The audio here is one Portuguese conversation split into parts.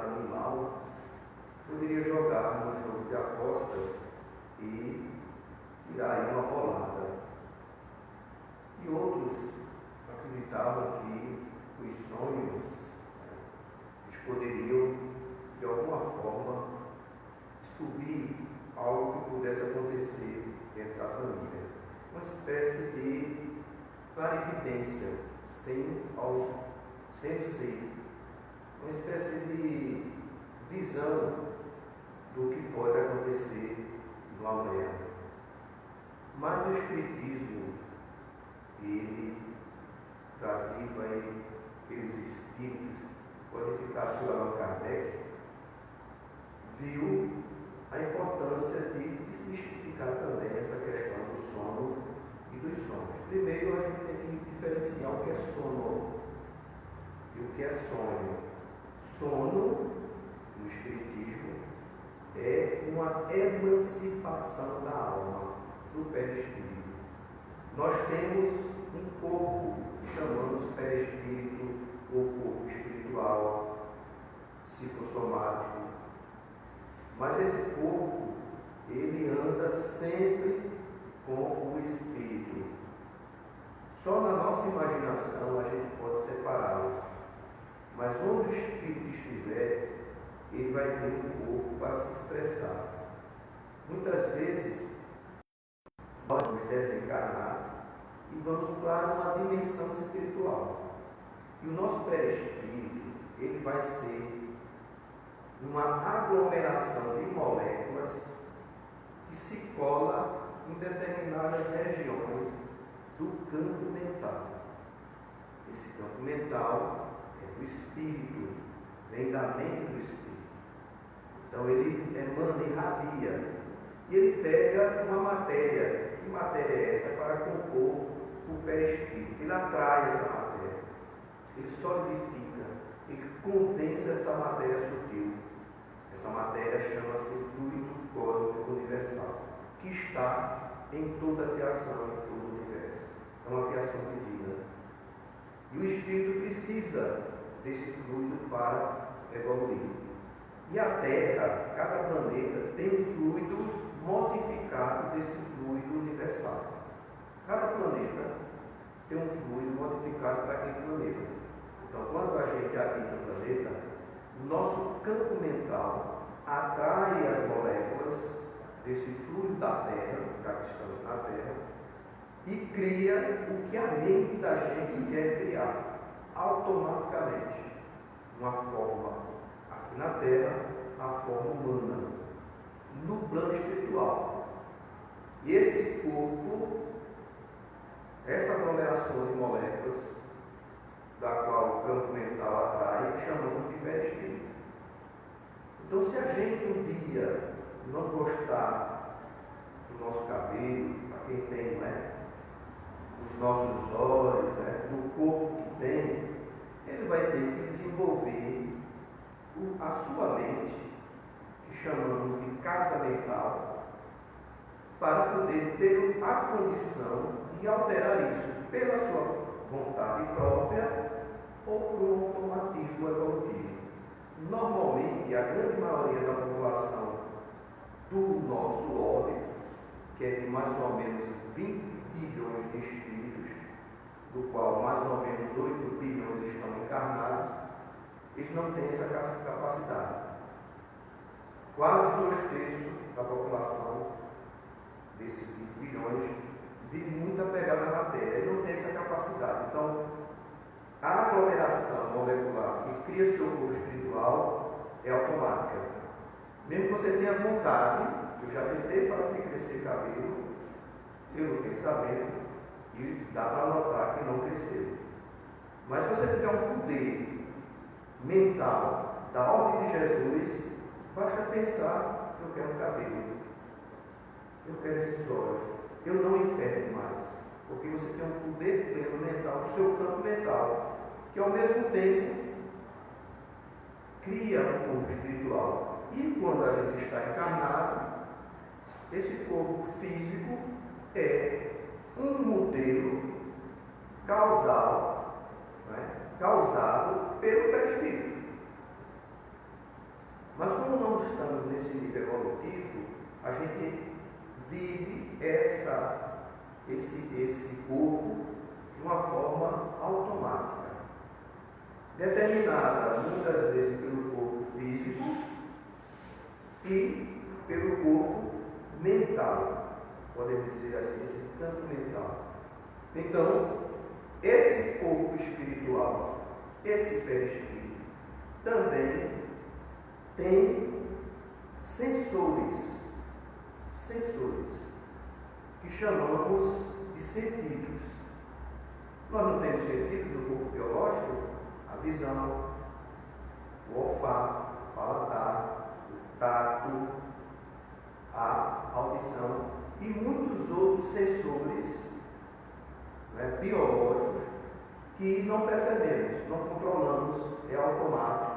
animal, poderia jogar no jogo de apostas e tirar aí uma bolada. E outros acreditavam que os sonhos eles poderiam, de alguma forma, descobrir algo que pudesse acontecer dentro da família. Uma espécie de clarividência, sem ser, uma espécie de visão do que pode acontecer no amanhã. Mas o Espiritismo, ele trazia aí aqueles espíritos codificados por Allan Kardec, viu a importância de desmistificar também essa questão do sono e dos sonhos. Primeiro, a gente tem que diferenciar o que é sono e o que é sonho. Sono, no Espiritismo, é uma emancipação da alma, do perispírito. Nós temos um corpo que chamamos perispírito, ou corpo espiritual, psicossomático. Mas esse corpo, ele anda sempre com o espírito. Só na nossa imaginação a gente pode separá-lo. Mas onde o espírito estiver, ele vai ter um corpo para se expressar. Muitas vezes, nós vamos desencarnar e vamos para uma dimensão espiritual. E o nosso perispírito, ele vai ser uma aglomeração de moléculas que se cola em determinadas regiões do campo mental. Esse campo mental é do espírito, vem da mente do espírito. Então ele emana, irradia, e ele pega uma matéria. Que matéria é essa? Para compor o perispírito. Ele atrai essa matéria, ele solidifica, ele condensa essa matéria sutil. Essa matéria chama-se fluido cósmico universal, que está em toda a criação, em todo o universo. É uma criação divina. E o espírito precisa desse fluido para evoluir. E a Terra, cada planeta, tem um fluido modificado desse fluido universal. Cada planeta tem um fluido modificado para aquele planeta. Então, quando a gente habita o planeta, o nosso campo mental atrai as moléculas desse fluido da Terra, já que estamos na Terra, e cria o que a mente da gente quer criar, automaticamente. Uma forma aqui na Terra, a forma humana, no plano espiritual. E esse corpo, essa aglomeração de moléculas, da qual o campo mental atrai, chamamos de perispírito. Então, se a gente um dia não gostar do nosso cabelo, para quem tem, os nossos olhos, do corpo que tem, ele vai ter que desenvolver a sua mente, que chamamos de casa mental, para poder ter a condição de alterar isso pela sua vontade própria ou por um automatismo evolutivo. Normalmente, a grande maioria da população do nosso orbe, que é de mais ou menos 20 bilhões de espíritos, do qual mais ou menos 8 bilhões estão encarnados, eles não têm essa capacidade. Quase 2/3 da população desses 20 bilhões vive muito apegada à matéria e não tem essa capacidade. Então, a aglomeração molecular que cria seu corpo espiritual é automática. Mesmo que você tenha vontade, eu já tentei fazer crescer cabelo pelo pensamento e dá para notar que não cresceu. Mas se você tiver um poder mental da ordem de Jesus, basta pensar: eu quero cabelo, eu quero esses olhos, eu não enfermo mais. Porque você tem um poder pleno mental do seu campo mental, que ao mesmo tempo cria um corpo espiritual. E quando a gente está encarnado, esse corpo físico é um modelo causado pelo perispírito. Mas como não estamos nesse nível evolutivo, a gente vive esse corpo de uma forma automática, determinada muitas vezes pelo corpo físico e pelo corpo mental, podemos dizer assim, esse campo mental. Então, esse corpo espiritual, esse perispírito, também tem sensores, que chamamos de sentidos. Nós não temos sentidos no corpo biológico? A visão, o olfato, o paladar, o tato, a audição e muitos outros sensores, né, biológicos que não percebemos, não controlamos, é automático,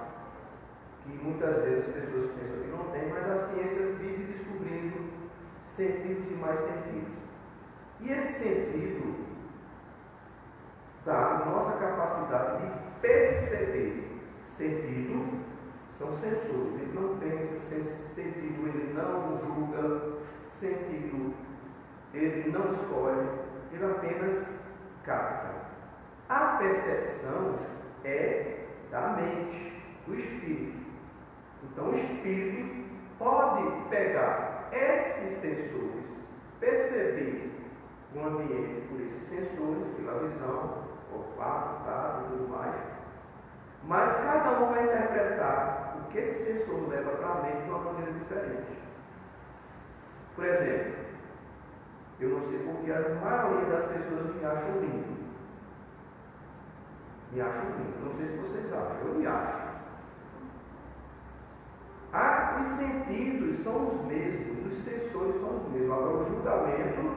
que muitas vezes as pessoas pensam que não tem, mas a ciência vive descobrindo sentidos e mais sentidos. E esse sentido dá a nossa capacidade de perceber. Sentido são sensores, ele não pensa, sentido ele não julga, sentido ele não escolhe, ele apenas capta. A percepção é da mente, do espírito. Então o espírito pode pegar esses sensores, perceber o ambiente por esses sensores, pela visão, olfato, tato e tudo mais, mas cada um vai interpretar o que esse sensor leva para a mente de uma maneira diferente. Por exemplo, eu não sei porque a maioria das pessoas me acham lindo. Me acham lindo. Não sei se vocês acham, eu me acho. Os sentidos são os mesmos, os sensores são os mesmos. Agora, o julgamento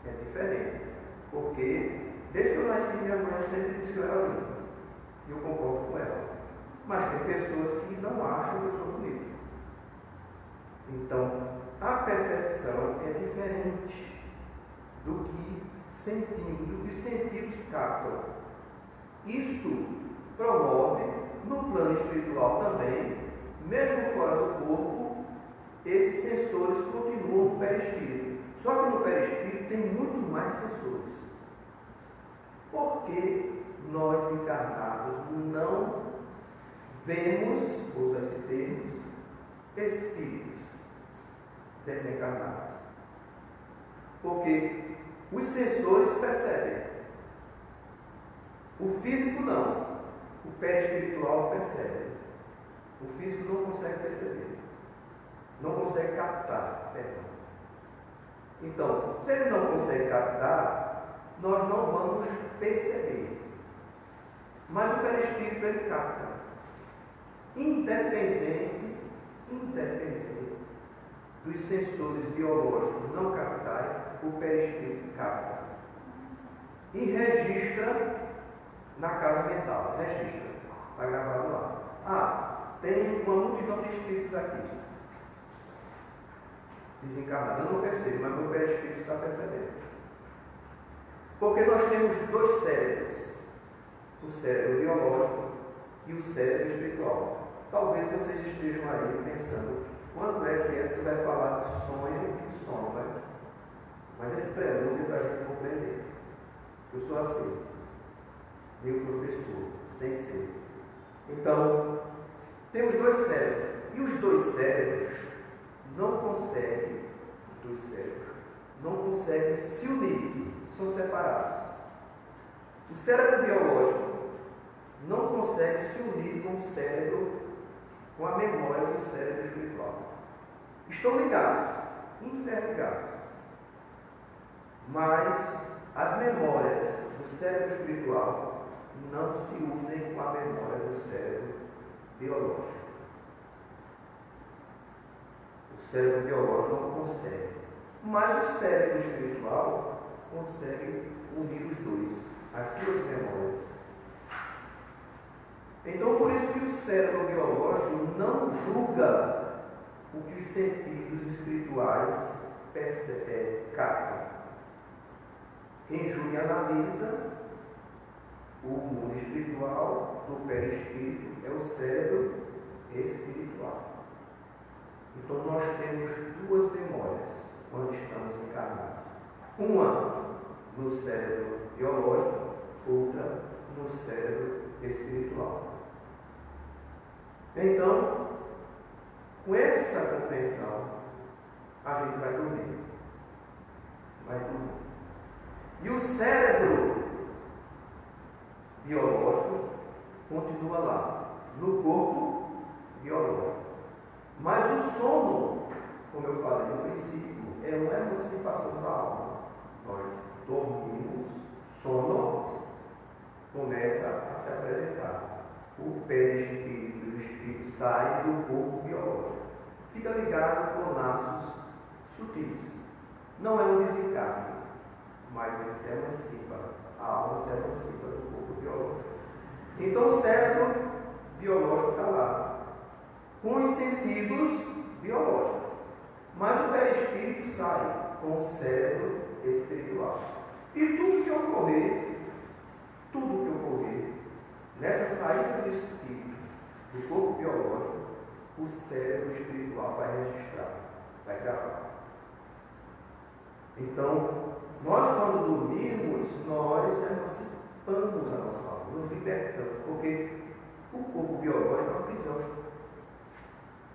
é diferente. Porque, desde que eu nasci, minha mãe sempre disse que eu era lindo. E eu concordo com ela. Mas tem pessoas que não acham que eu sou bonito. Então, a percepção é diferente do que sentimos, do que os sentidos captam. Isso promove, no plano espiritual também, mesmo fora do corpo, esses sensores continuam no perispírito. Só que no perispírito tem muito mais sensores. Por que nós encarnados não vemos, usa esse termo, espíritos desencarnados? Porque os sensores percebem. O físico não. O perispiritual percebe. O físico não consegue perceber. Não consegue captar. Perdão. Então, se ele não consegue captar, nós não vamos perceber. Mas o perispírito ele capta. Independente dos sensores biológicos não captarem, o perispírito capta. E registra na casa mental. Registra. Está gravado lá. Tem uma multidão de espíritos aqui. Desencarnado. Eu não percebo, mas meu perispírito está percebendo. Porque nós temos dois cérebros. O cérebro biológico e o cérebro espiritual. Talvez vocês estejam aí pensando, quando é que Edson vai falar de sonho e de sono, né? Mas esse prelúdio é para a gente compreender. Eu sou assim, meu professor, sem ser. Então, temos dois cérebros. E os dois cérebros não conseguem se unir, são separados. O cérebro biológico não consegue se unir com o cérebro, com a memória do cérebro espiritual. Estão ligados, interligados. Mas as memórias do cérebro espiritual não se unem com a memória do cérebro biológico. O cérebro biológico não consegue. Mas o cérebro espiritual consegue unir os dois, as duas memórias. Então, por isso que o cérebro biológico não julga o que os sentidos espirituais captam. Quem julga e analisa o mundo espiritual do perispírito é o cérebro espiritual. Então nós temos duas memórias quando estamos encarnados. Uma no cérebro biológico, outra no cérebro espiritual. Então, com essa compreensão, a gente vai dormir. Vai dormir. E o cérebro biológico continua lá, no corpo biológico. Mas o sono, como eu falei no princípio, é uma emancipação da alma. Nós dormimos, sono começa a se apresentar. O perispírito e o espírito saem do corpo biológico. Fica ligado por laços sutis. Não é um desencarne, mas ele se emancipa. A alma se emancipa do corpo biológico. Então o cérebro biológico está lá, com os sentidos biológicos. Mas o perispírito sai com o cérebro espiritual. E tudo que ocorrer nessa saída do espírito do corpo biológico, o cérebro espiritual vai registrar, vai gravar. Então, nós quando dormimos, nós emancipamos a nossa alma, nos libertamos, porque o corpo biológico é uma prisão.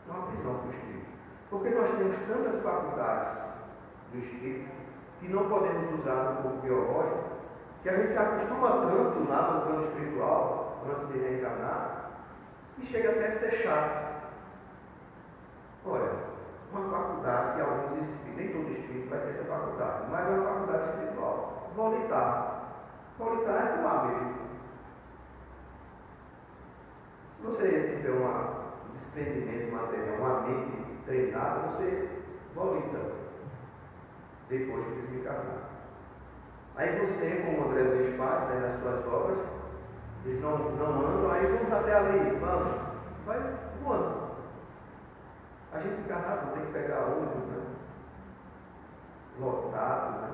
É uma prisão para o espírito. Porque nós temos tantas faculdades do espírito que não podemos usar no corpo biológico, que a gente se acostuma tanto lá no plano espiritual, antes de reencarnar, e chega até a ser chato. Olha, uma faculdade que alguns espíritos, nem todo espírito vai ter essa faculdade, mas é uma faculdade espiritual. Volitar. Volitar é voar mesmo. Se você tiver um desprendimento material, uma mente treinada, você volita depois de desencarnar. Aí você, como o André Luiz faz, né, nas suas obras, eles não andam, aí vamos até ali, vamos, vai voando. A gente encarnado tem que pegar ônibus, né? Lotado, né?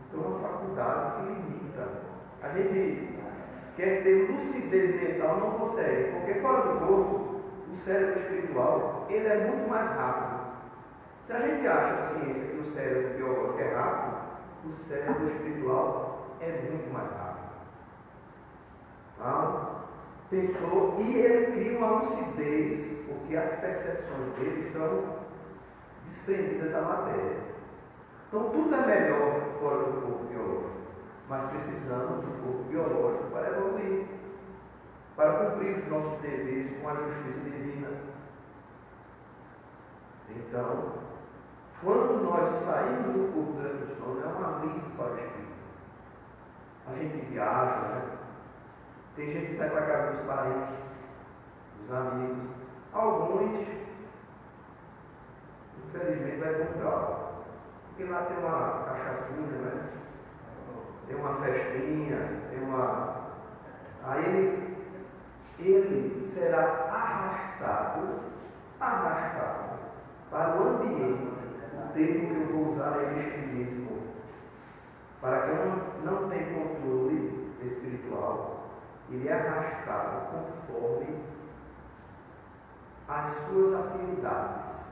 Então é uma faculdade que limita. A gente quer ter lucidez mental, não consegue, porque fora do corpo, o cérebro espiritual, ele é muito mais rápido. Se a gente acha a ciência que o cérebro biológico é rápido, o cérebro espiritual é muito mais rápido. Então, pensou, e ele cria uma lucidez, porque as percepções dele são desprendidas da matéria. Então tudo é melhor fora do corpo biológico, mas precisamos do corpo biológico para evoluir, para cumprir os nossos deveres com a justiça divina. Então, quando nós saímos do corpo durante o sono, é um alívio para o espírito. A gente viaja, né? Tem gente que vai para a casa dos parentes, dos amigos. Alguns, infelizmente, vai para um grau. Porque lá tem uma cachaçinha, né? Tem uma festinha, tem uma... Aí ele será arrastado para o ambiente. O termo que eu vou usar é extremismo. Para quem não tem controle espiritual, ele é arrastado conforme as suas afinidades.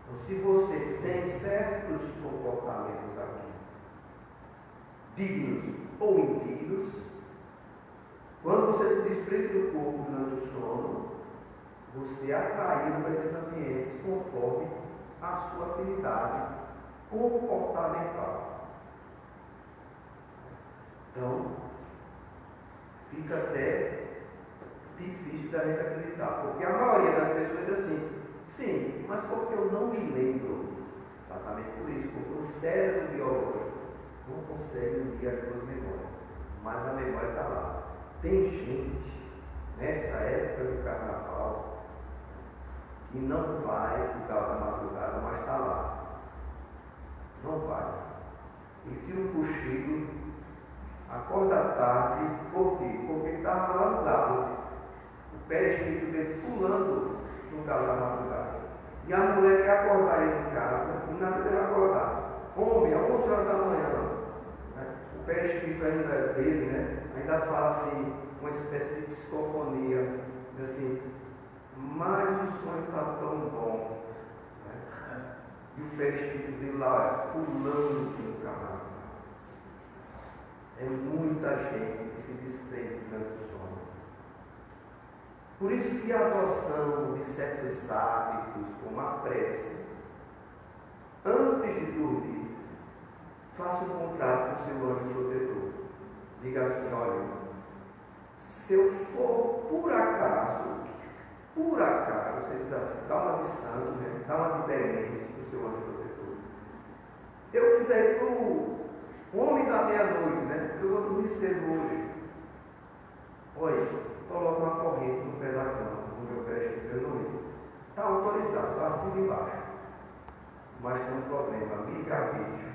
Então, se você tem certos comportamentos aqui, dignos ou indignos, quando você se desprende do corpo durante o sono, você é atraído para esses ambientes conforme a sua afinidade comportamental. Então, fica até difícil da gente acreditar, porque a maioria das pessoas diz assim, sim, mas porque eu não me lembro, exatamente por isso, porque o cérebro biológico não consegue unir as duas memórias, mas a memória está lá. Tem gente, nessa época do carnaval, que não vai para o carro da madrugada, mas está lá. Não vai. Ele tira um cochilo, acorda à tarde, por quê? Porque estava lá no galo. O perispírito dele pulando no galo da madrugada. E a mulher quer acordar ele em casa e nada dele acordar. Homem, às 11 horas da manhã, né? O perispírito ainda dele, né? Ainda fala assim, uma espécie de psicofonia, assim, mas o sonho está tão bom. Né? E o perispírito dele lá pulando no carnaval. É muita gente que se distrai durante o sonho. Por isso que a adoção de certos hábitos, como a prece, antes de dormir, faça um contrato com o seu anjo protetor. Diga assim: olha, se eu for por acaso, você diz assim, dá uma de santo, né? Dá uma de demente para o seu anjo protetor. Eu quiser ir para o homem da meia-noite, né? Porque eu vou dormir cedo hoje. Olha, coloca uma corrente no pé da cama, no meu pé de noite. Está autorizado, está acima e embaixo. Mas tem um problema, livre-arbítrio.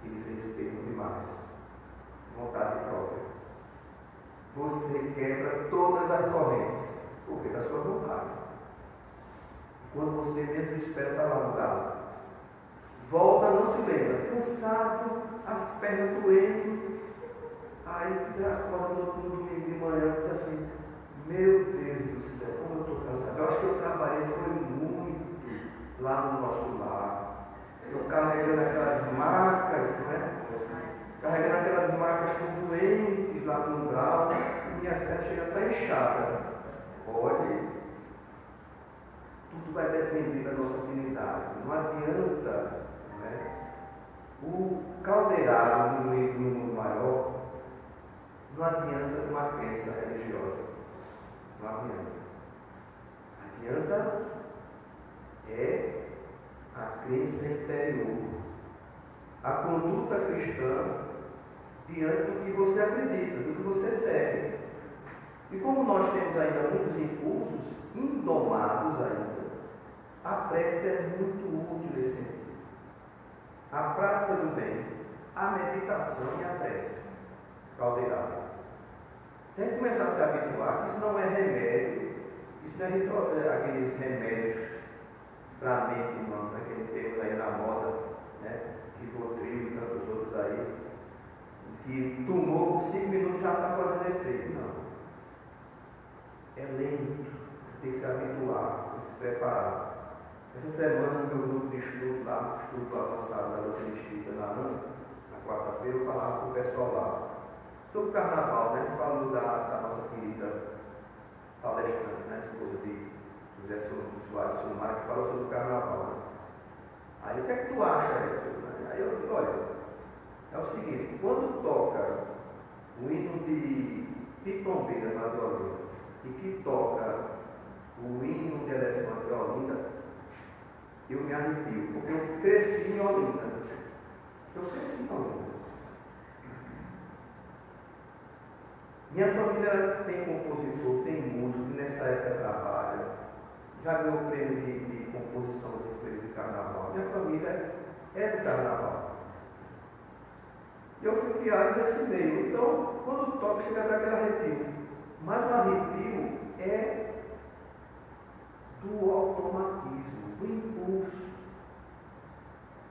Eles respeitam demais. Vontade própria. Você quebra todas as correntes, porque da sua vontade. Quando você menos espera, está lá no galo. Volta, não se lembra. Cansado, as pernas doendo. Aí você acorda no domingo de manhã e diz assim: meu Deus do céu, como eu estou cansado. Eu acho que eu trabalhei foi muito lá no nosso lar. Eu carregando aquelas macas, né? Carregando aquelas macas com doentes lá no umbral, e minhas pernas chegam até inchadas. Olha, tudo vai depender da nossa afinidade. Não adianta, né? O caldeirado no mundo maior, não adianta uma crença religiosa. Não adianta. Adianta é a crença interior. A conduta cristã diante do que você acredita, do que você segue. E como nós temos ainda muitos impulsos indomados ainda, a prece é muito útil nesse sentido. A prática do bem, a meditação e a prece. Caldeirada. Sem começar a se habituar que isso não é remédio, isso não é aqueles remédios para a mente humana, que a gente tem aí na moda, né? Rivotril e tantos outros aí, que tomou por 5 minutos já está fazendo efeito. Não. É lento, tem que se habituar, tem que se preparar. Essa semana, no meu grupo de estudo lá, estudo avançado da doutrina espírita na ANA, na quarta-feira, eu falava com o pessoal lá sobre o carnaval, né? Falando da nossa querida palestrante, né? Esposa de José Soares Silmar, que falou sobre o carnaval. Né? Aí, o que é que tu acha, Edson? Aí eu digo: olha, é o seguinte, quando toca o hino de Pitombeira na de Olinda e que toca o hino de Elefante de Olinda, eu me arrepio, porque eu cresci em Olinda. Eu cresci em Olinda. Minha família tem compositor, tem músico, que nessa época trabalha, já ganhou o prêmio de composição do Freio de Carnaval. Minha família é do Carnaval. E eu fui criado nesse meio. Então, quando toca, chega a dar aquele arrepio. Mas o arrepio é do automatismo, do impulso.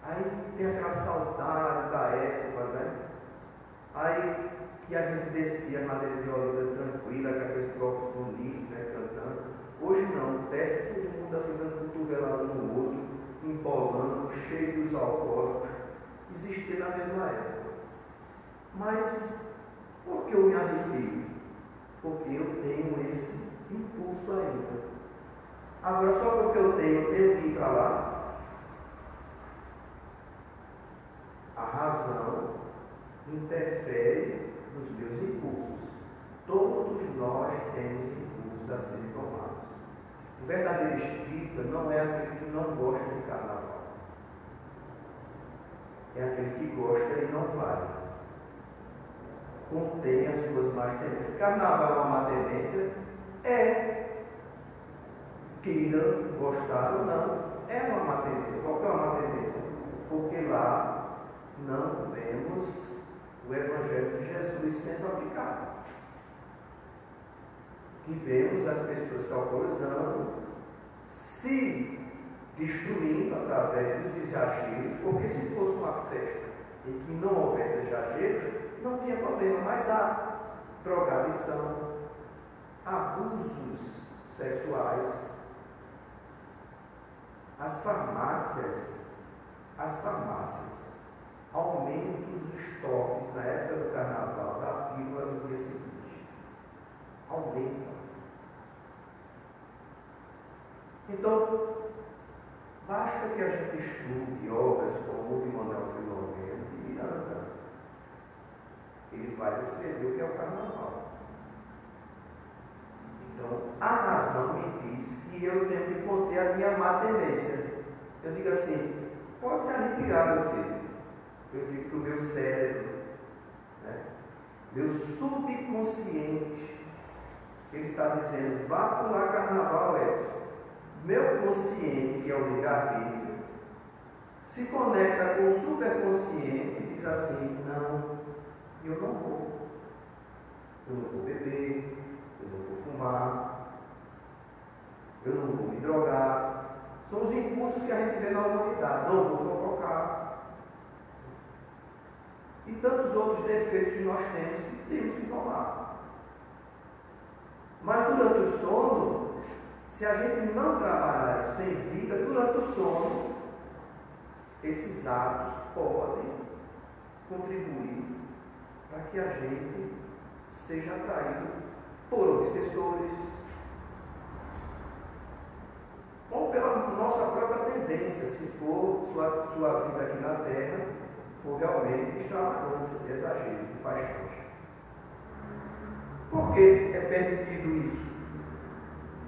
Aí tem aquela saudade da época, né? Aí que a gente descia a madeira de Olinda tranquila, com aqueles blocos bonitos, né, cantando. Hoje não, desce todo mundo assim, dando cotovelado no outro, empolando, cheio dos alcoólicos. Existia na mesma época. Mas por que eu me arrepio? Porque eu tenho esse impulso ainda. Agora, só porque eu tenho que ir para lá. A razão interfere nos meus impulsos. Todos nós temos impulsos a serem tomados. O verdadeiro espírita não é aquele que não gosta de carnaval. É aquele que gosta e não vai. Contém as suas más tendências. Carnaval é uma má tendência? É. Queira gostar ou não, é uma má tendência. Qual que é uma má tendência? Porque lá não vemos o Evangelho de Jesus sendo aplicado. E vemos as pessoas se alcoolizando, se destruindo através desses exageros, porque se fosse uma festa em que não houvesse exageros, não tinha problema, mas há drogadição, abusos sexuais, As farmácias aumentam os estoques na época do carnaval da pílula no dia seguinte. Aumentam. Então, basta que a gente estude obras como o de Manuel Filomeno de Miranda. Ele vai descrever o que é o carnaval. Então, a razão me diz que eu tenho que conter a minha má tendência. Eu digo assim, pode se arrepiar, meu filho. Eu digo para o meu cérebro, né? Meu subconsciente, ele está dizendo, vá pular carnaval, Edson. Meu consciente, que é o livre-arbítrio, se conecta com o superconsciente e diz assim, não, eu não vou. Eu não vou beber, eu não vou fumar, eu não vou me drogar. São os impulsos que a gente vê na humanidade. Não vou fofocar. E tantos outros defeitos que nós temos que tomar. Mas durante o sono, se a gente não trabalhar isso em vida, durante o sono, esses atos podem contribuir para que a gente seja atraído por obsessores ou pela nossa própria tendência, se for sua vida aqui na Terra, for realmente extravagância, exagero, de paixões. Por que é permitido isso?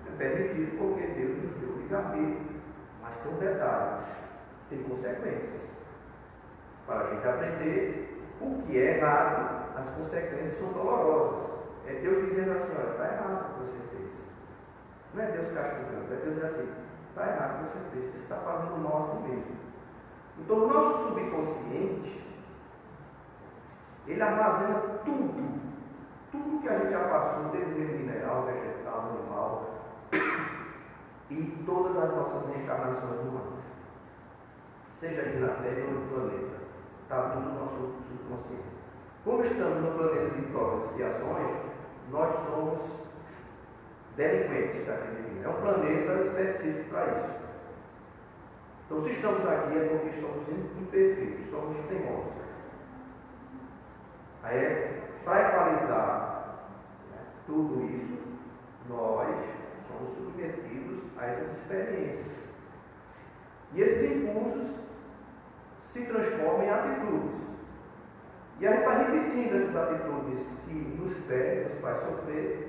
É permitido porque Deus nos deu o livre-arbítrio. Mas tem um detalhe, tem consequências. Para a gente aprender o que é errado, as consequências são dolorosas. É Deus dizendo assim, olha, está errado o que você fez. Não é Deus castigando, é Deus dizendo assim, está errado o que você fez, você está fazendo mal a si mesmo. Então o nosso subconsciente, ele armazena tudo que a gente já passou, desde o reino mineral, vegetal, animal, e todas as nossas reencarnações humanas. Seja aqui na Terra ou no planeta. Está tudo no nosso subconsciente. Como estamos no planeta de provas e expiações, nós somos delinquentes daquele dia. É um planeta específico para isso. Então, se estamos aqui é porque estamos imperfeitos, somos teimosos. Aí, para equalizar, né, tudo isso, nós somos submetidos a essas experiências. E esses impulsos se transformam em atitudes. E a gente vai repetindo essas atitudes que nos ferem, nos faz sofrer,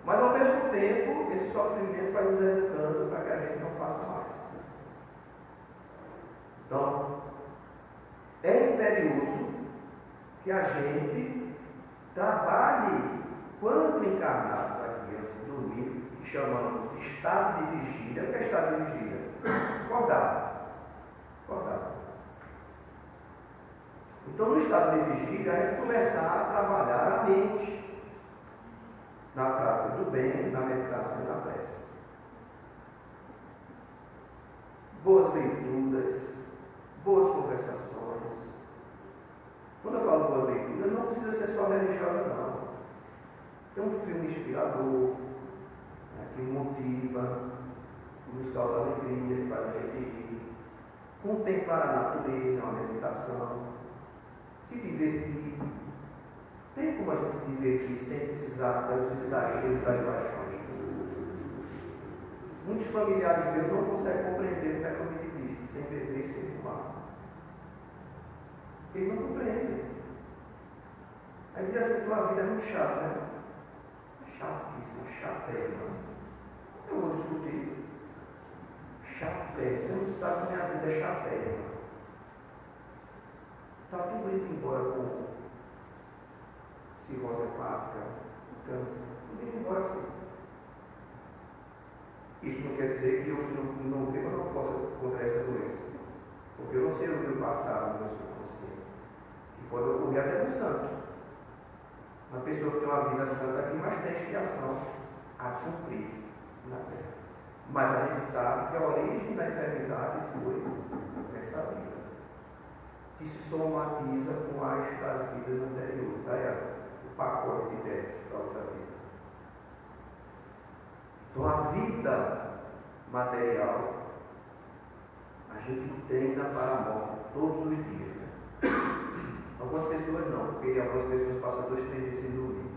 mas ao mesmo tempo, esse sofrimento vai nos educando para que a gente não faça mais. Então, é imperioso que a gente trabalhe quando encarnados aqui, antes de dormir, que chamamos de estado de vigília. O que é estado de vigília? Acordado. Então, no estado de vigília, a gente começar a trabalhar a mente na prática do bem, na meditação e na prece. Boas leituras, boas conversações. Quando eu falo boa leitura, não precisa ser só religiosa, não. Tem um filme inspirador, né, que motiva, que nos causa alegria, que faz a gente rir. Contemplar a natureza é uma meditação. Se divertir. Tem como a gente se divertir sem precisar dos exageros das paixões. Muitos familiares meus não conseguem compreender como é que eu me divirto, sem beber e sem fumar. Eles não compreendem. Aí diz assim, tua vida é muito chata, né? Chatíssima, chatérrima. Eu vou discutir. Chatérrima. Você não sabe que minha vida é chatérrima. Está tudo indo embora com cirrose hepática, câncer. Tudo indo embora assim. Isso não quer dizer que eu não possa contra essa doença. Porque eu não sei o que eu passava no meu subconsciente. Que pode ocorrer até no santo. Uma pessoa que tem uma vida santa aqui, mas tem expiação a cumprir na terra. Mas a gente sabe que a origem da enfermidade foi essa vida, que se somatiza com as das vidas anteriores. Aí o pacote de débitos para outra vida. Então a vida material A gente treina para a morte todos os dias. Né? Algumas pessoas não, porque algumas pessoas passam 2, 3 dias sem dormir.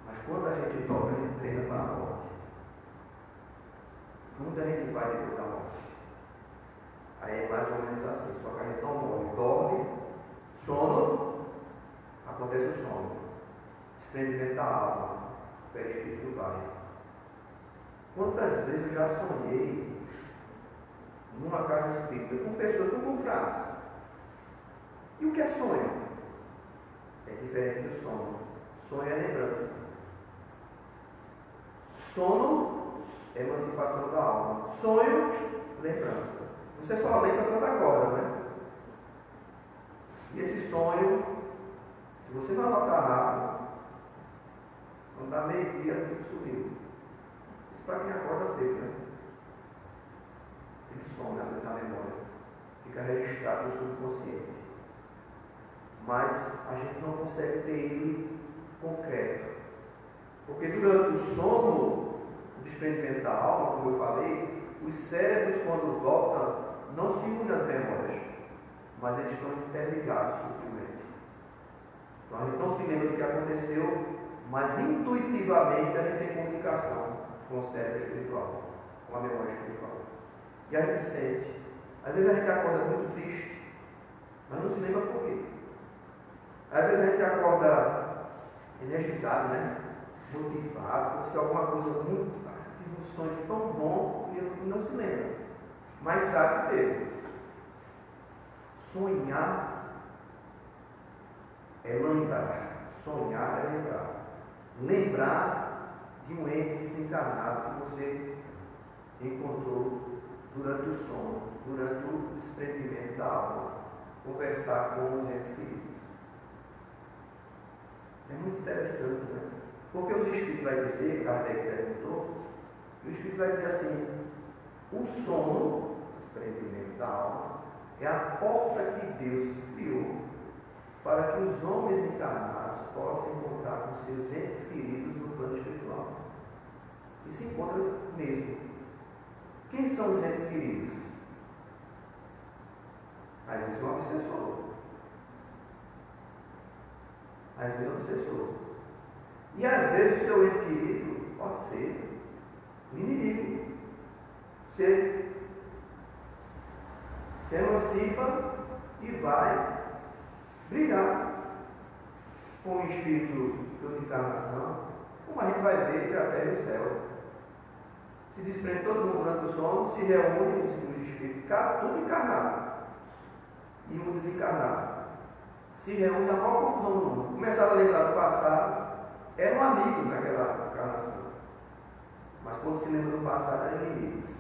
Mas quando a gente dorme, a gente treina para a morte. Muita gente vai depois da morte. Aí é mais ou menos assim, só que a gente não morre. Dorme, sono, acontece o sono. Desprendimento da alma, o perispírito vai. Quantas vezes eu já sonhei numa casa espírita com pessoas com confrades? E o que é sonho? É diferente do sono. Sonho é lembrança. Sono é emancipação da alma. Sonho, lembrança. Você só lembra quando acorda, né? E esse sonho, se você não anotar rápido, quando dá meio-dia, tudo sumiu. Isso para quem acorda cedo, né? Ele some na memória. Fica registrado no subconsciente. Mas a gente não consegue ter ele concreto. Porque durante o sono, o desprendimento da alma, como eu falei, os cérebros, quando voltam, não se unem às memórias, mas eles estão interligados sutilmente. Então a gente não se lembra do que aconteceu, mas intuitivamente a gente tem comunicação com o cérebro espiritual, com a memória espiritual. E a gente sente. Às vezes a gente acorda muito triste, mas não se lembra por quê. Às vezes a gente acorda energizado, né? Motivado, como se alguma coisa muito. Tive um sonho tão bom e não se lembra. Mas sabe que teve. Sonhar é lembrar. Sonhar é lembrar. Lembrar de um ente desencarnado que você encontrou durante o sono, durante o desprendimento da alma. Conversar com os entes queridos. É muito interessante, né? Porque os Espíritos vai dizer, Kardec perguntou, o Espírito vai dizer assim, o sono, o desprendimento da alma, é a porta que Deus criou para que os homens encarnados possam encontrar com seus entes queridos no plano espiritual. E se encontra mesmo. Quem são os entes queridos? Às vezes um obsessor. Às vezes um obsessor. E às vezes o seu ente querido pode ser um inimigo. Você se emancipa e vai brigar com o espírito de encarnação, como a gente vai ver entre a terra e o céu. Se desprende todo mundo durante o sono, se reúne os espíritos, tudo encarnado e um desencarnado. Se reúne a maior confusão do mundo. Começaram a lembrar do passado, eram amigos naquela encarnação. Mas quando se lembra do passado, eram inimigos.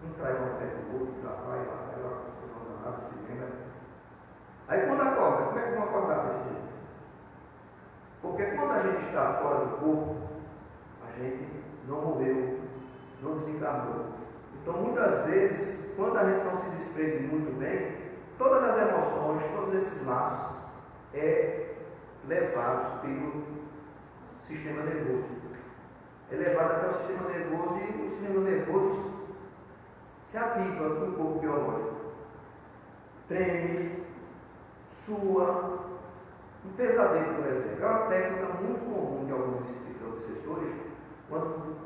Um trai uma perto do outro, vai lá, vai lá, confusão danada, se lembra. Aí quando acorda, como é que vão acordar desse jeito? Porque quando a gente está fora do corpo, a gente não morreu, não desencarnou. Então muitas vezes, quando a gente não se desprende muito bem, todas as emoções, todos esses laços levados pelo sistema nervoso. É levado até o sistema nervoso e o sistema nervoso se ativa no corpo biológico. Treme, sua. Um pesadelo, por exemplo, é uma técnica muito comum de alguns espíritos obsessores quando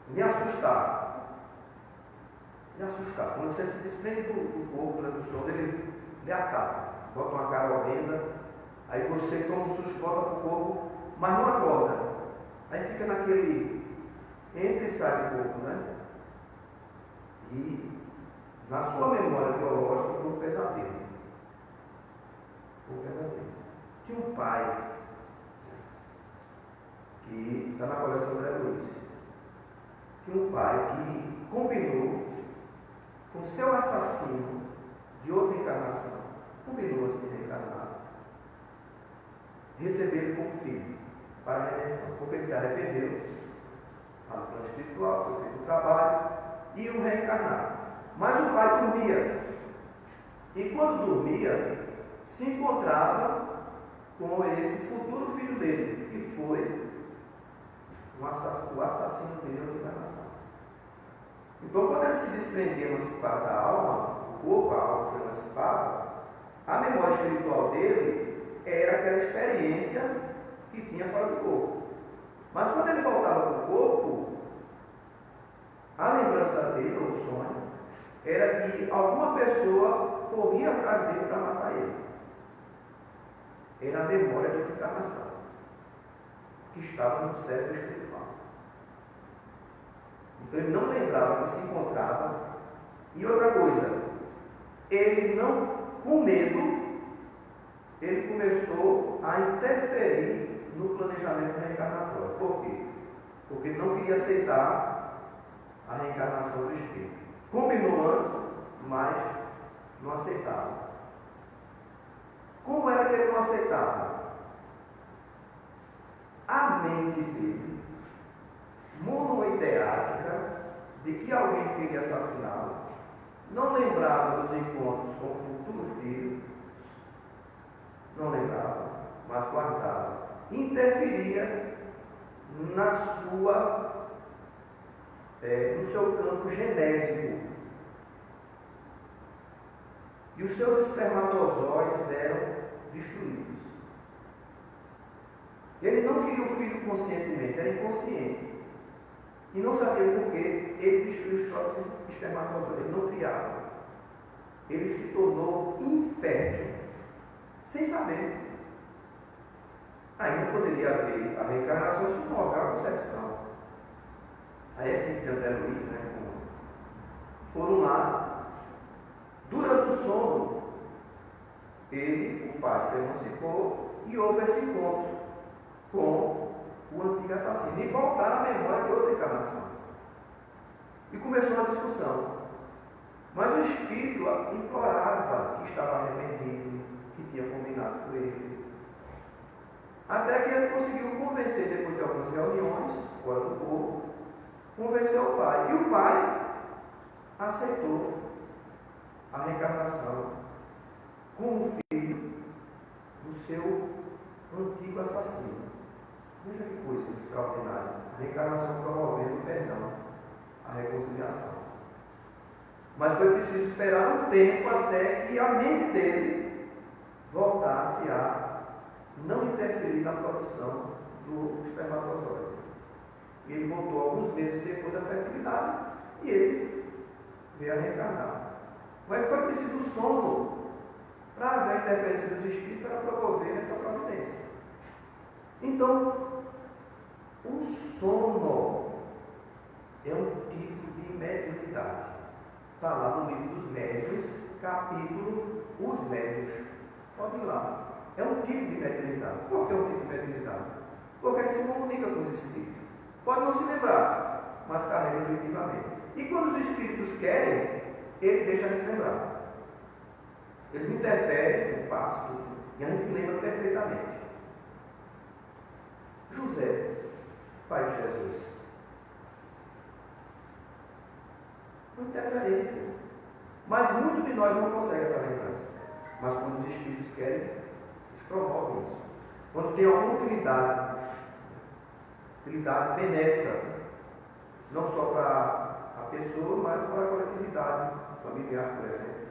me assustar. Quando você se desprende do corpo durante o sono, ele lhe ataca, bota uma cara horrenda, aí você toma um susto, volta para o corpo, mas não acorda. Aí fica naquele entra e sai do corpo, né? E na sua memória biológica foi um pesadelo. Tinha um pai que está na coleção do André Luiz. Tinha um pai que combinou com seu assassino de outra encarnação, combinou antes de reencarnar, receber ele como filho para a redenção, porque ele se arrependeu, lá no plano espiritual, foi feito o trabalho e o reencarnar. Mas o pai dormia, e quando dormia, se encontrava com esse futuro filho dele, que foi o assassino dele na encarnação. Então, quando ele se desprendia, emancipava da alma, o corpo, a alma se emancipava, a memória espiritual dele era aquela experiência que tinha fora do corpo. Mas quando ele voltava para o corpo, a lembrança dele, ou o sonho, era que alguma pessoa corria atrás dele para matar ele. Era a memória da encarnação, que estava no cérebro espiritual. Então ele não lembrava que se encontrava. E outra coisa, ele não, com medo, ele começou a interferir no planejamento reencarnatório. Por quê? Porque ele não queria aceitar a reencarnação do espírito. Combinou antes, mas não aceitava. Como era que ele não aceitava? A mente dele, monoideática, de que alguém queria assassiná-lo, não lembrava dos encontros com o futuro filho, não lembrava, mas guardava, interferia na sua, no seu campo genésico. E os seus espermatozoides eram destruídos. Ele não queria o filho conscientemente, era inconsciente. E não sabia por que ele destruiu os próprios espermatozoides. Ele não criava. Ele se tornou infértil, sem saber. Aí não poderia haver a reencarnação se não houver a concepção. Aí é que André Luiz, foram lá. Durante o sono, ele, o pai, se emancipou e houve esse encontro com o antigo assassino. E voltaram à memória de outra encarnação. E começou uma discussão. Mas o espírito implorava que estava arrependido, que tinha combinado com ele. Até que ele conseguiu convencer, depois de algumas reuniões, fora do corpo, convencer o pai. E o pai aceitou a reencarnação como filho do seu antigo assassino. Veja que coisa extraordinária. A reencarnação promovendo o perdão, a reconciliação. Mas foi preciso esperar um tempo até que a mente dele voltasse a não interferir na produção do espermatozoide. E ele voltou alguns meses depois da fertilidade e ele veio a reencarnar. Mas foi preciso sono para haver a interferência dos espíritos para promover essa providência. Então, o sono é um tipo de mediunidade. Está lá no livro dos médiuns, capítulo Os Médiuns. Pode ir lá. É um tipo de mediunidade. Por que é um tipo de mediunidade? Porque ele se comunica com os espíritos. Pode não se lembrar, mas carrega intuitivamente. E quando os espíritos querem, ele deixa a gente lembrar. Eles interferem no passo e a gente se lembra perfeitamente. José, pai de Jesus. Uma interferência. Mas muitos de nós não conseguem essa lembrança. Mas quando os espíritos querem, eles promovem isso. Quando tem alguma utilidade benéfica, não só para a pessoa, mas para a coletividade familiar, por exemplo.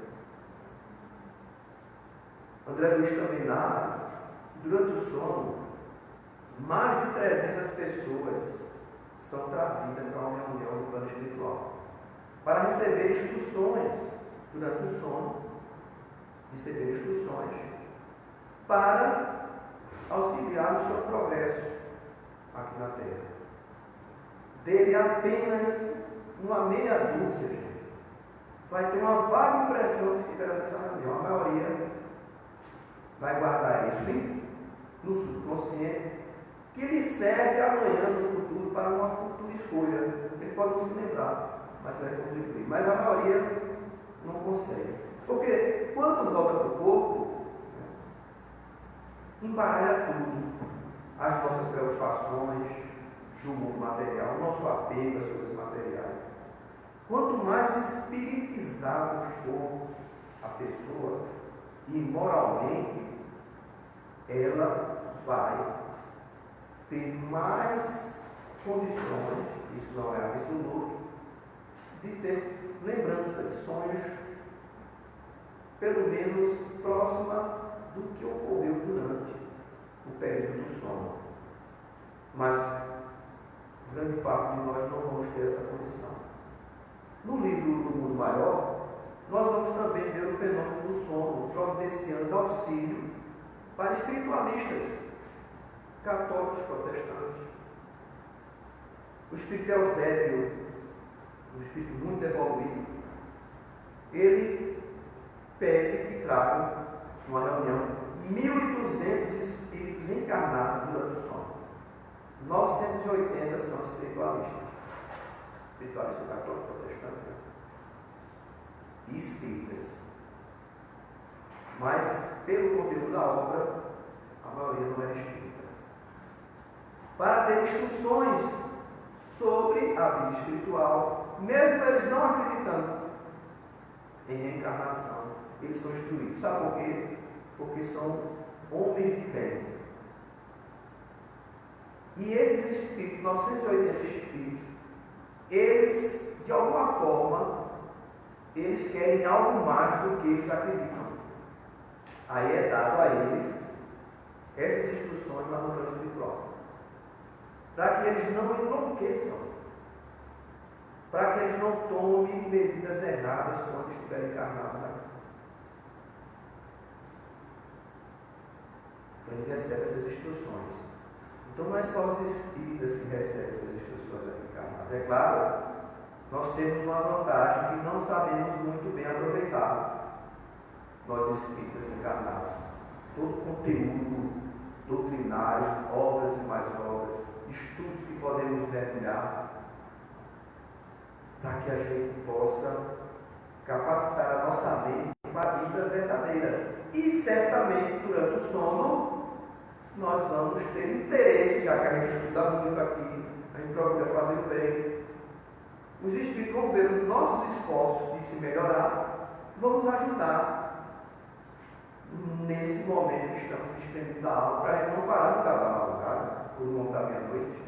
André Luiz também narra, durante o sono, mais de 300 pessoas são trazidas para uma reunião do plano espiritual, para receber instruções durante o sono, receber instruções para auxiliar no seu progresso aqui na Terra. Dele apenas uma meia dúzia, gente, vai ter uma vaga impressão de que estiver nessa reunião. A maioria vai guardar isso no subconsciente, que lhe serve amanhã, no futuro, para uma futura escolha. Ele pode não se lembrar, mas vai contribuir. Mas a maioria não consegue. Porque quando volta para o corpo, embaralha tudo. As nossas preocupações do mundo material, o nosso apego às coisas materiais. Quanto mais espiritizado for a pessoa, e moralmente, ela vai ter mais condições, isso não é absoluto, de ter lembranças, sonhos, pelo menos próxima do que ocorreu durante o período do sono. Mas grande parte de nós não vamos ter essa condição. No livro do Mundo Maior, nós vamos também ver o fenômeno do sono providenciando auxílio para espiritualistas, católicos protestantes. O espírito Eusébio, um espírito muito evoluído, ele pede que tragam, numa reunião, 1.200 espíritos encarnados durante o sono. 980 são espiritualistas católicos protestantes e espíritas. Mas, pelo conteúdo da obra, a maioria não era espírita. Para ter instruções sobre a vida espiritual, mesmo eles não acreditando em reencarnação, eles são instruídos. Sabe por quê? Porque são homens de bem. E esses espíritos, 980 espíritos, eles, de alguma forma, eles querem algo mais do que eles acreditam. Aí é dado a eles essas instruções lá no plano espiritual, para que eles não enlouqueçam, para que eles não tomem medidas erradas quando estiverem encarnados aqui. Então eles recebem essas instruções. Então não é só os espíritas que recebem essas instruções aqui encarnados. É claro, nós temos uma vantagem que não sabemos muito bem aproveitar, nós espíritas encarnados. Todo o conteúdo doutrinário, obras e mais obras, estudos que podemos mergulhar, para que a gente possa capacitar a nossa mente para a vida verdadeira. E certamente durante o sono nós vamos ter interesse, já que a gente estuda muito aqui, a gente procura fazer o bem. Os espíritos vão ver os nossos esforços de se melhorar, vamos ajudar nesse momento que estamos despendendo da aula, para a gente não parar no cabo da madrugada, ou no montar meia-noite,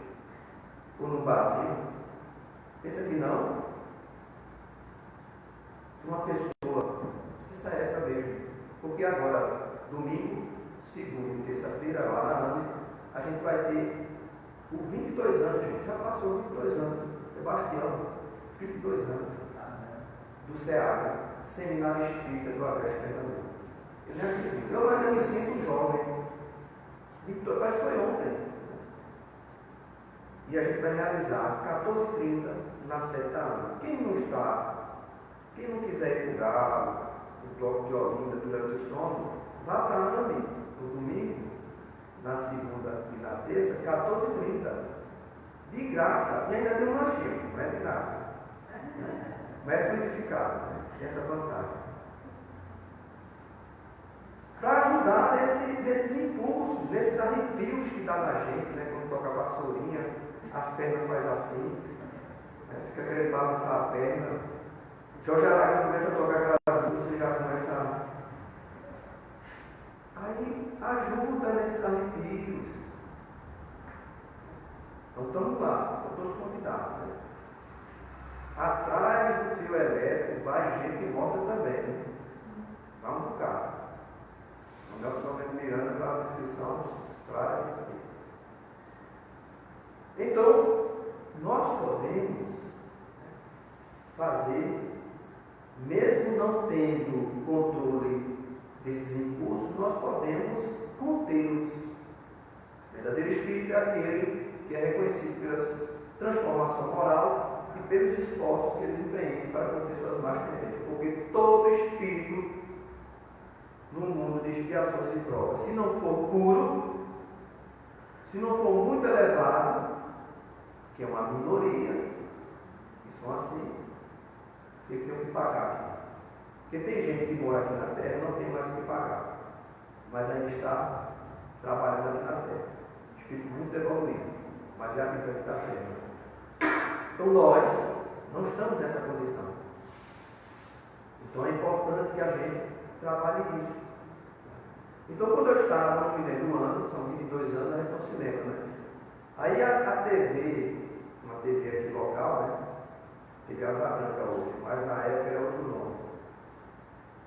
ou no barzinho. Pensa que não. Uma pessoa, essa época mesmo, porque agora, domingo, segunda e terça-feira, lá na AME, a gente vai ter o 22 anos, gente, já passou 22 anos, Sebastião, 22 anos, do SEAG, Seminário Espírita do Agreste Pernambuco. Eu ainda me sinto jovem, parece que foi ontem. E a gente vai realizar 14h30 na sede da AME. Quem não quiser ir para o Galo, o bloco de Olinda durante o sono, vá para a AME no domingo, na segunda e na terça, 14h30. De graça. E ainda tem um lanchinho, não é de graça. Mas é fluidificado, né? Tem essa vantagem. Para ajudar nesses impulsos, nesses arrepios que dá na gente, né? Quando toca a vassourinha, as pernas faz assim, né? Fica querendo balançar a perna. Jorge Aragão começa a tocar aquelas músicas, você já começa a... Aí ajuda nesses arrepios. Então estamos lá, estão todos convidados, né? Atrás do fio elétrico vai gente morta também, né? Vai um bocado. O Nelson Domingos Miranda faz a descrição, traz isso aqui. Então, nós podemos fazer, mesmo não tendo controle desses impulsos, nós podemos contê-los. O verdadeiro espírito é aquele que é reconhecido pela transformação moral e pelos esforços que ele empreende para conter suas más tendências. Porque todo espírito no mundo de expiações e provas, se não for puro, se não for muito elevado, que é uma minoria, que são assim, que tem que pagar aqui. Porque tem gente que mora aqui na Terra e não tem mais o que pagar, mas ainda está trabalhando aqui na Terra. Espírito muito evoluído, mas é habitante da Terra. Então nós não estamos nessa condição. Então é importante que a gente trabalhe nisso. Então, quando eu estava, não me lembro do ano, são 22 anos, a gente não se lembra, né? Aí a TV, uma TV aqui local, né? Teve Asa Branca hoje, mas na época era outro nome.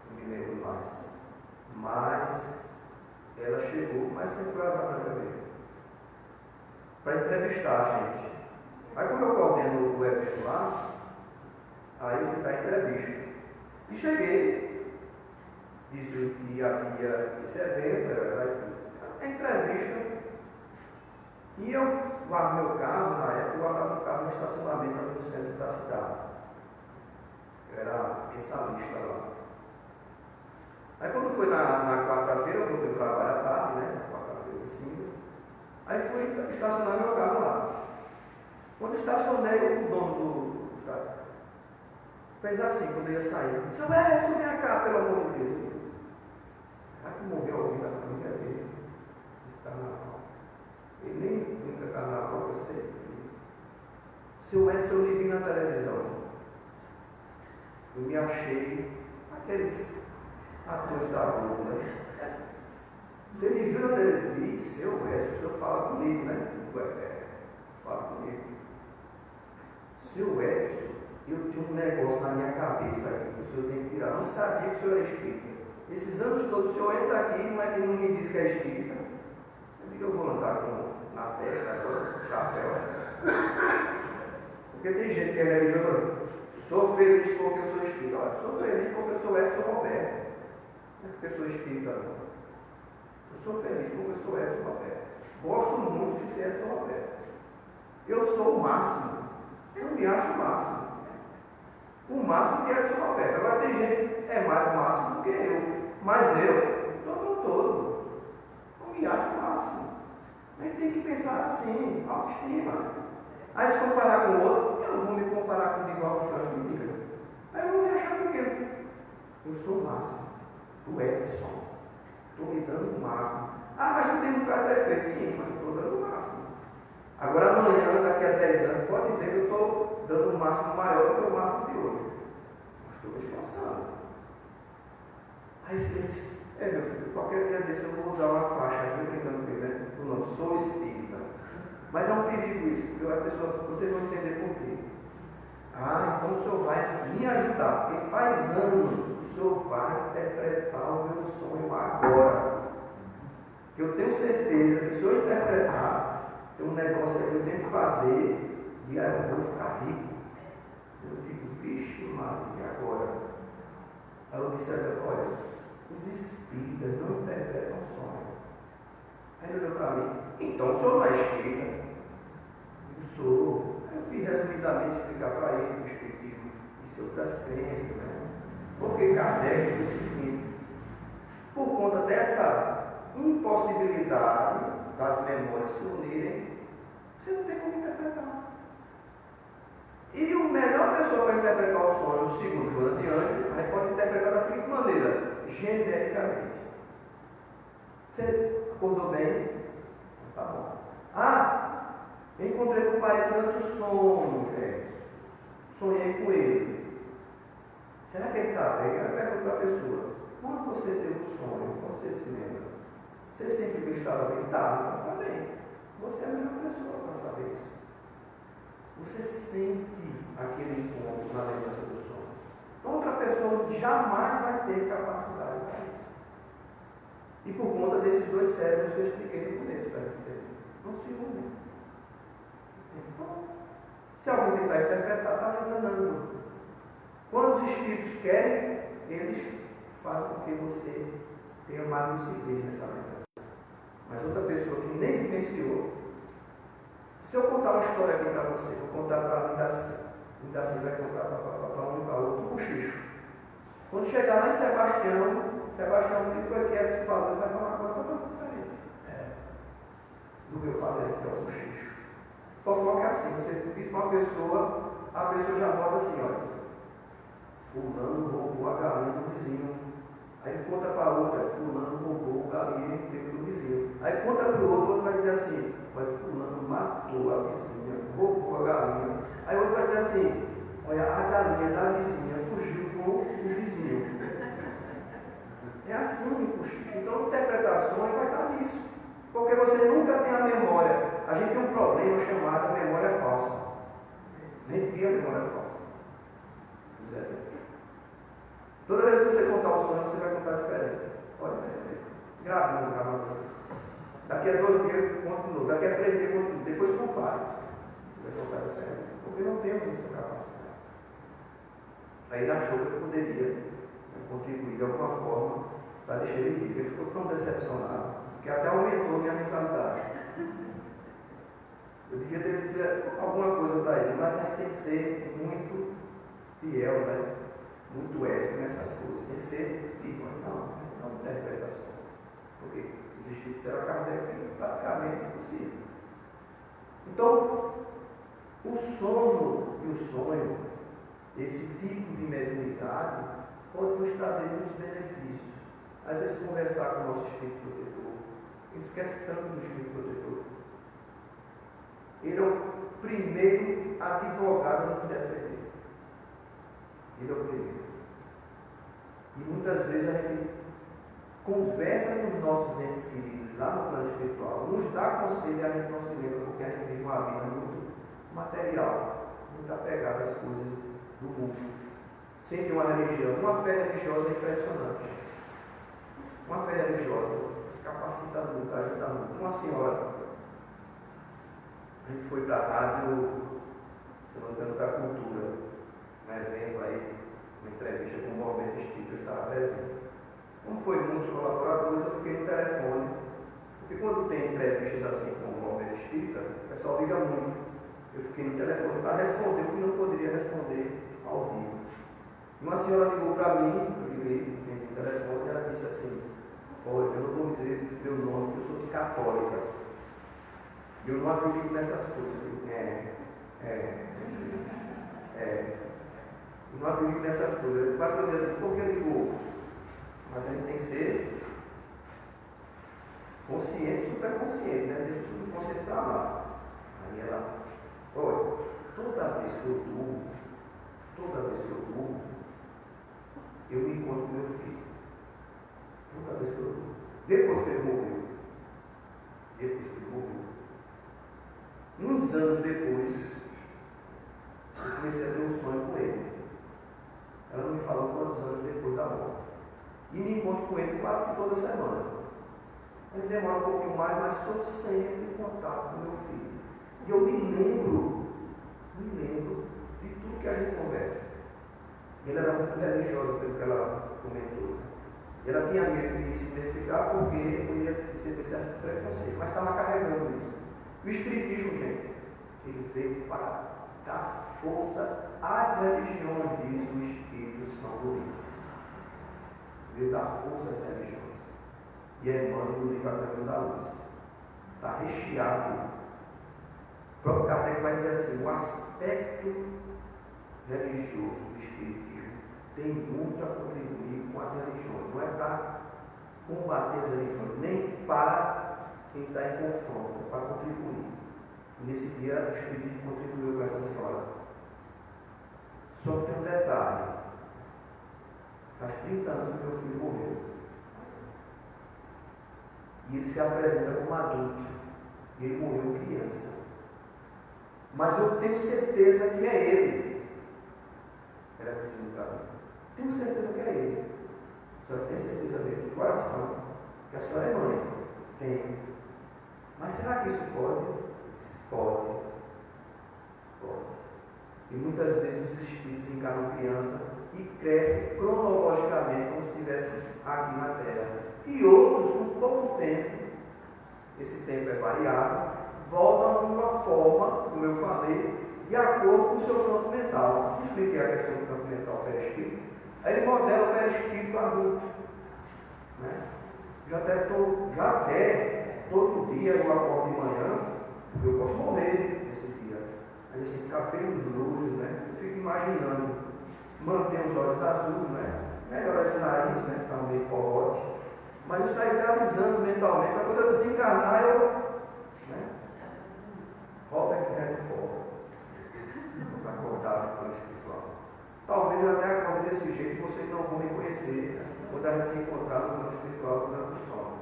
Não me lembro mais. Mas ela chegou, mas sempre foi Asa Branca mesmo. Para entrevistar a gente. Aí como eu coordeno o evento lá, aí eu fui dar entrevista. E cheguei, disse que havia esse evento, era a entrevista. E eu guardo meu carro, na época eu guardava o carro no estacionamento ali no centro da cidade. Eu era mensalista lá. Aí quando foi na quarta-feira, eu voltei para trabalho à tarde, né? Na quarta-feira de cinza. Aí fui estacionar meu carro lá. Quando estacionei, o dono do fez assim, quando eu ia sair. Seu Edson, vem cá, pelo amor de Deus. Será que morreu alguém da família dele? Carnaval. Ele nem brinca carnaval, eu sei. Seu Edson, eu lhe vi na televisão. Eu me achei aqueles atores da Globo, né? Você me viu na televisão, seu Edson, o senhor fala comigo, né? Fala comigo. Seu Edson, eu tenho um negócio na minha cabeça aqui que o senhor tem que tirar. Eu não sabia que o senhor era espírita. Esses anos todos, o senhor entra aqui, não é que não me diz que é espírita. Eu digo, eu vou andar na testa agora, chapéu. Porque tem gente que é religiosa. Sou feliz porque eu sou espírita. Olha, sou feliz porque eu sou Edson Roberto. Não é porque eu sou espírita, não. Eu sou feliz porque eu sou Edson Roberto. Gosto muito de ser Edson Roberto. Eu sou o máximo. Eu me acho o máximo. O máximo que é Edson Roberto. Agora tem gente que é mais máximo do que eu. Mas eu estou no todo. Eu me acho o máximo. A gente tem que pensar assim, autoestima. Aí se comparar com o outro, eu vou me comparar com o Divaldo Franco e diga. Aí eu vou me achar pequeno. Eu sou o máximo. O Edson. Estou me dando o máximo. Ah, mas não tem um bocado de defeito. Sim, mas eu estou dando o máximo. Agora amanhã, daqui a 10 anos, pode ver que eu estou dando um máximo maior do que o máximo de hoje. Mas estou me esforçando. Aí você diz, meu filho, qualquer dia desse eu vou usar uma faixa aqui, brincando com ele, né? Eu não sou espírita. Mas é um perigo isso, porque a pessoa, vocês vão entender por quê. Ah, então o senhor vai me ajudar, porque faz anos o senhor vai interpretar o meu sonho agora. Eu tenho certeza que se eu interpretar, tem um negócio que eu tenho que fazer e aí eu vou ficar rico. Eu digo, vixe, Maria, e agora? Aí eu disse, olha, os espíritas não interpretam sonho. Aí ele olhou para mim, então o senhor não é espírita? Eu sou. Aí eu fui resumidamente explicar para ele o espiritismo e seus crenças, né? Porque Kardec disse o seguinte, por conta dessa impossibilidade das memórias se unirem, você não tem como interpretar. E o melhor pessoa para interpretar o sonho, segundo Joana de Ângeles, a gente pode interpretar da seguinte maneira, genericamente. Você acordou bem? Tá bom. Ah, encontrei com o parente durante o sono, sonhei com ele. Será que ele está bem? Eu pergunto para a pessoa, quando você teve um sonho, quando você se lembra? Você sempre que estava bem? Está bem. Você é a melhor pessoa para saber isso. Você sente aquele encontro na lembrança do sonho. Outra pessoa jamais vai ter capacidade para isso. E por conta desses dois cérebros que eu expliquei no começo, não se unem. Então, se alguém tentar interpretar, está enganando. Quando os espíritos querem, eles fazem com que você tenha mais lucidez nessa lembrança. Mas outra pessoa que nem vivenciou, se eu contar uma história aqui para você, vou contar para a Lindaci vai contar para um e para outro, um cochicho. Quando chegar lá em Sebastião, o que foi que Edson falou, vai falar uma coisa totalmente diferente. Do que eu falei, que é o cochicho. Fofoca é assim, você diz para uma pessoa, a pessoa já bota assim, olha, fulano roubou a galinha do vizinho. Aí conta para outra, fulano roubou o galinha inteiro do vizinho. Aí conta para o outro vai dizer assim, olha, fulano matou a vizinha, roubou a galinha. Aí o outro vai dizer assim, olha, a galinha da vizinha fugiu com o vizinho. É assim, cochicho. Então, interpretações vai estar nisso. Porque você nunca tem a memória. A gente tem um problema chamado memória falsa. A gente cria memória falsa. dos eventos. Toda vez que você contar o sonho, você vai contar diferente. Pode perceber. Grave no canal. Daqui a 2 dias, continua. Daqui a 3 dias, continua. Depois compare. Você vai contar diferente. Porque não temos essa capacidade. Aí ele achou que eu poderia contribuir de alguma forma para deixar ele rico. Ele ficou tão decepcionado que até aumentou minha mensalidade. Eu devia ter que dizer alguma coisa para ele, mas a gente tem que ser muito fiel, né? Muito ético nessas coisas. Tem que ser firme. Não interpretação. Porque os espíritos eram Kardec praticamente impossível. Então, o sono e o sonho, esse tipo de mediunidade, pode nos trazer muitos benefícios. Às vezes, conversar com o nosso espírito protetor, ele esquece tanto do espírito protetor. Ele é o primeiro advogado a nos defender. Ele é o primeiro. E muitas vezes a gente conversa com os nossos entes queridos lá no plano espiritual, nos dá conselho e a gente não se lembra, porque a gente vive uma vida muito material, muito apegada às coisas do mundo. Sem ter uma religião. Uma fé religiosa é impressionante. Uma fé religiosa capacita muito, ajuda muito. Uma senhora, a gente foi para a rádio, se não me engano, da cultura, um evento aí, uma entrevista com o movimento espírita, eu estava presente. Como foi muitos colaboradores, eu fiquei no telefone, porque quando tem entrevistas assim com o movimento espírita, o pessoal liga muito. Eu fiquei no telefone para responder o que não poderia responder ao vivo. E uma senhora ligou para mim, eu liguei no telefone, e ela disse assim: olha, eu não vou dizer o meu nome, porque eu sou católica. E eu não acredito nessas coisas. Eu não acredito nessas coisas. Quase que eu disse assim: por que ligou? Mas a gente tem que ser consciente, super consciente, né? Deixa o subconsciente para lá. Aí ela, olha, toda vez que eu durmo, eu me encontro com meu filho. Toda vez que eu durmo. Depois que ele morreu. Uns anos depois, eu comecei a ter um sonho com ele. Ela não me falou quantos anos depois da morte. E me encontro com ele quase que toda semana. Ele demora um pouquinho mais, mas estou sempre em contato com meu filho. E eu me lembro de tudo que a gente conversa. Ele era muito religioso, pelo que ela comentou. E ela tinha medo de se identificar porque eu ia ser certo preconceito, mas estava carregando isso. O Espiritismo, gente, ele veio para dar força às religiões, diz o Espírito São Luís. Veio dar força às religiões. E é Emmanuel no livro A Caminho da Luz. Está recheado. O próprio Kardec vai dizer assim: o aspecto religioso do Espiritismo tem muito a contribuir com as religiões. Não é para combater as religiões, nem para quem está em confronto, é para contribuir. E nesse dia o Espiritismo contribuiu com essa senhora. Só que tem um detalhe. Faz 30 anos que meu filho morreu. E ele se apresenta como adulto. E ele morreu criança. Mas eu tenho certeza que é ele. Ela disse para mim: tenho certeza que é ele. A senhora tem certeza dele de coração que a senhora é mãe? Tem. Mas será que isso pode? Pode. E muitas vezes os espíritos encarnam criança e crescem cronologicamente como se estivesse aqui na Terra. E outros, com pouco tempo, esse tempo é variável, voltam a uma forma, como eu falei, de acordo com o seu campo mental. Eu expliquei a questão do campo mental perispírito. Aí ele modela o perispírito adulto. Né? Já quer, todo dia eu acordo de manhã, eu posso morrer nesse dia. Aí assim, cabelos loiros, né? Eu fico imaginando, manter os olhos azuis, né? Melhorar esse nariz, né? Está meio forte. Mas eu saio idealizando mentalmente, para quando eu desencarnar, eu. Né? Robert Redford. Para acordar no plano espiritual. Talvez eu até acorde desse jeito e vocês não vão me conhecer quando a gente se encontrar no plano espiritual durante o sono.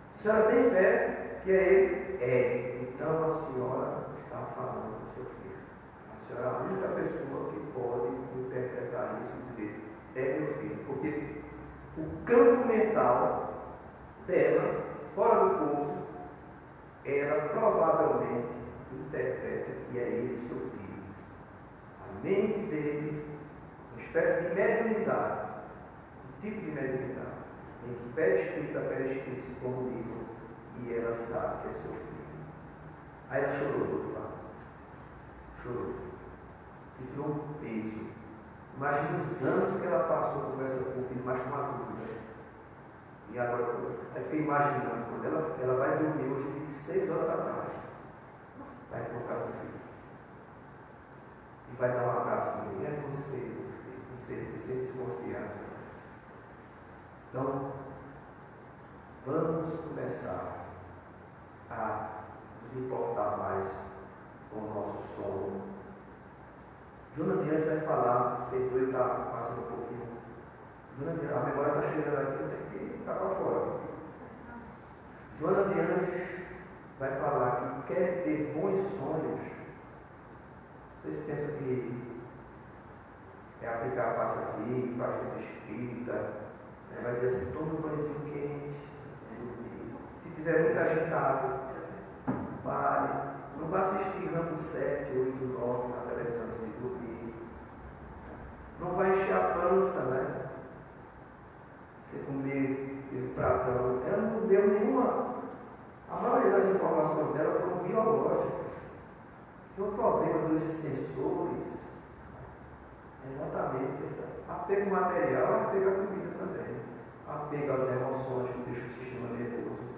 A senhora tem fé que é ele? É. Então a senhora está falando com seu filho. A A senhora é a única pessoa que pode interpretar isso e dizer, é meu filho. Porque o campo mental dela, fora do corpo, ela provavelmente interpreta que é ele seu filho. A mente dele, uma espécie de mediunidade, um tipo de mediunidade, em que perispírito a perispírito se comunicam e ela sabe que é seu filho. Aí ela chorou do outro lado. Chorou. Se tirou um peso. Imagina os anos que ela passou conversando com o filho, mas com uma dúvida. E agora, eu fiquei imaginando, quando ela vai dormir hoje, 6 horas da tarde, vai encontrar o filho. E vai dar um abraço nele. É você, meu filho. Você tem sempre desconfiança. Então, vamos começar a nos importar mais com o nosso sono. Joana Dias vai falar, perdoe, está passando um pouquinho. Joana Dias, a memória está chegando aqui, eu tenho que estar para fora. Joana Dias vai falar que quer ter bons sonhos. Vocês pensam que é aplicar a paz aqui, para ser espírita, vai dizer assim, toma um banhozinho quente, se tiver muito agitado, pare. Não vá assistir Rambo 7, 8, 9 na televisão antes de dormir. Não vai encher a pança, né? Você comer pelo pratão. Ela não deu nenhuma. A maioria das informações dela foram biológicas. E o problema dos sensores é exatamente esse apego material e apego à comida também. Apego às emoções que deixam o sistema nervoso.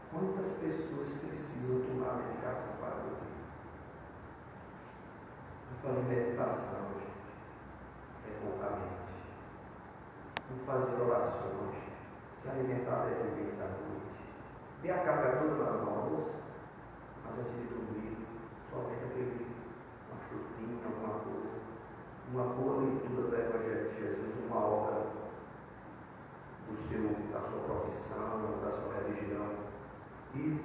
Quantas pessoas precisam tomar medicação para dormir? Não fazer meditação, gente. É poucamente. Não fazer orações. Se alimentar levemente à noite. Dê a carga toda na almoço, mas antes de dormir, somente uma frutinha, alguma coisa. Uma boa leitura do Evangelho de Jesus, uma obra da sua profissão, da sua religião. E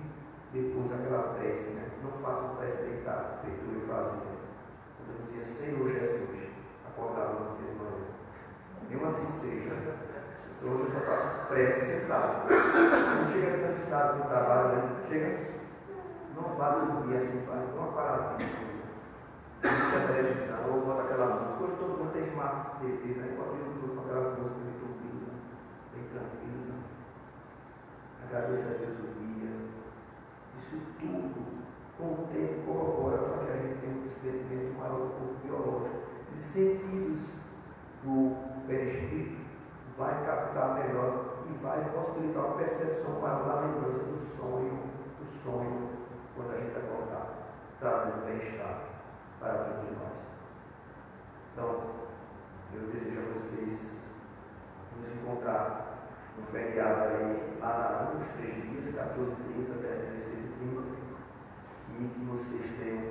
depois aquela prece, né? Não façam prece deitado, feito eu fazia. Quando eu dizia, Senhor Jesus, acordava no dia de manhã. Nenhum assim seja. Então hoje eu só faço prece sentado. Quando chega cansado do trabalho, né? Chega, não vá dormir assim, faz uma paradinha. Liga a televisão, ou bota aquela música. Hoje todo mundo tem smart TV, né? Bota o YouTube com aquelas músicas bem tranquilas, bem tranquila. Agradeça a Deus o dia. Isso tudo, com o tempo, corrobora para que a gente tenha um descobrimento maior do corpo biológico. Os sentidos do perispírito vai captar melhor e vai possibilitar uma percepção maior da lembrança do sonho, quando a gente acordar, trazendo bem-estar para todos nós. Então, eu desejo a vocês nos encontrar no feriado aí, lá uns 3 dias, 14h30 até 16h30, e que vocês tenham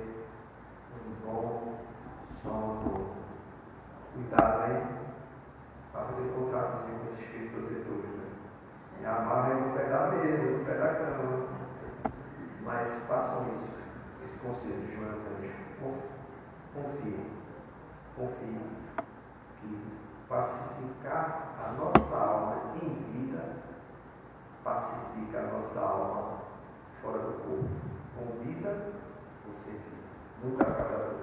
um bom sono. Cuidado, hein? Faça aquele contratozinho com os espíritos protetores, né? E amarra no pé da mesa, no pé da cama. Mas façam isso, esse conselho de Joana Dias. Confie que pacificar a nossa alma em vida pacifica a nossa alma fora do corpo. Com vida, você fica. Nunca casado.